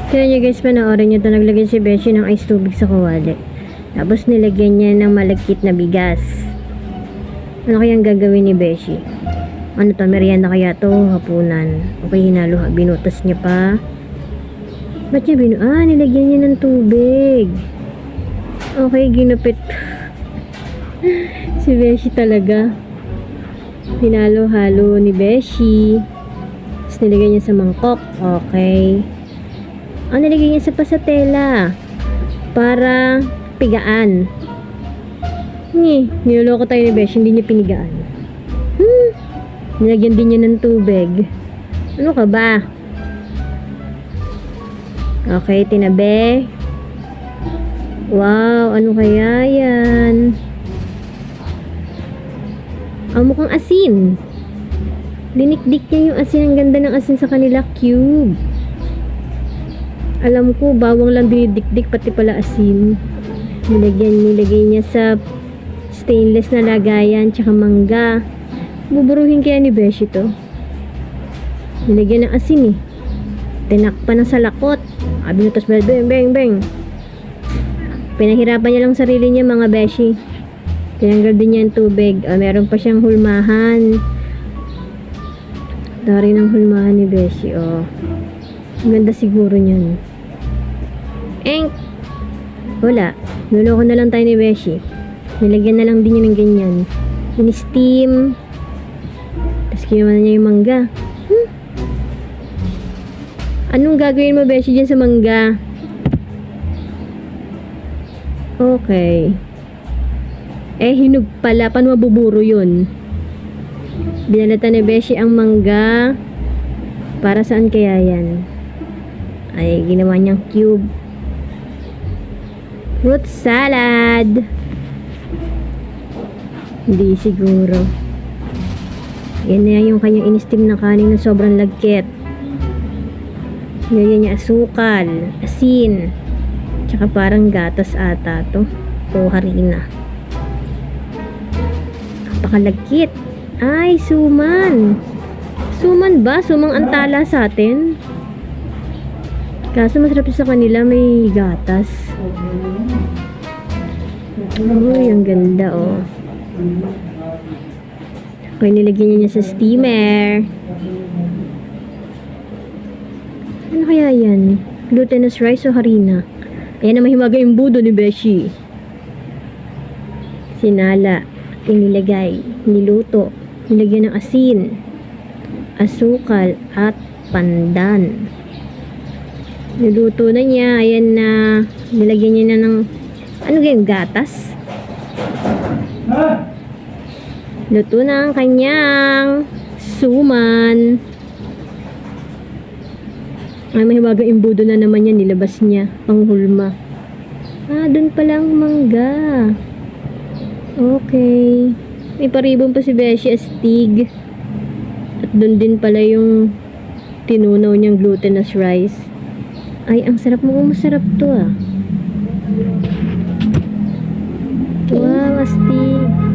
Kaya nyo guys, panoorin nyo ito. Naglagay si Beshi ng ice tubig sa kawali. Tapos nilagyan niya ng malagkit na bigas. Ano kayang gagawin ni Beshi? Ano to? Merienda kaya to? Hapunan. Okay, hinalo. Binutas niya pa. Ba't niya nilagyan niya ng tubig. Okay, ginupit. Si Beshi talaga. Hinalo-halo ni Beshi. Tapos nilagay niya sa mangkok. Okay. Nilagay niya sa pasatela. Para pigaan. Niloloko tayo ni Beshi. Hindi niya pinigaan. Nilagyan din niya ng tubig. Ano ka ba? Okay, tinabi. Wow, ano kaya yan? Mukhang asin. Dinikdik niya yung asin. Ang ganda ng asin sa kanila. Cube. Alam ko, bawang lang dinidikdik, pati pala asin. Nilagay niya sa stainless na lagayan, tsaka mangga. Buburuhin kaya ni Beshi to. Nilagyan ng asin eh. Tinakpan ng salakot. Binutas ba? Beng, beng, beng. Pinahirapan niya lang sarili niya, mga Beshi. Tinanggal din niya yung tubig. Meron pa siyang hulmahan. Dari ng hulmahan ni Beshi. Ang ganda siguro niyan. Wala. Nuloko na lang tayo ni Beshi. Nilagyan na lang din niya ng ganyan. In-steam. Tapos kinuha na niya yung mangga. Anong gagawin mo, Beshi, dyan sa mangga? Okay. Hinog pala. Paano mabuburo yun? Binalatan ni Beshi ang mangga. Para saan kaya yan? Ay, ginawa niyang cube. Fruit salad. Hindi siguro. Yan na yung kanyang in-steam na kanin na sobrang lagkit. Nilagyan niya asukal, asin, tsaka parang gatas ata to. O harina. Napakalagkit. Ay, suman. Suman ba? Sumang antala sa atin. Kaso masarap sa kanila, may gatas. Uy, ang ganda Okay, nilagyan niya sa steamer. Ano kaya yan? Glutinous rice o harina? Ayan na, mahimaga yung budo ni Beshi. Sinala. Inilagay. Niluto. Nilagyan ng asin, asukal, at pandan. Niluto na niya. Ayan na. Nilagyan niya na ng gatas. Luto na ang kanyang suman. Ay, mahiwaga imbudo na naman yan. Nilabas niya. Panghulma. Dun palang mangga. Okay. May paribon pa si Beshi, astig. At dun din pala yung tinunaw niyang glutinous rice. Ay, ang sarap mo. Masarap to Wow, astig.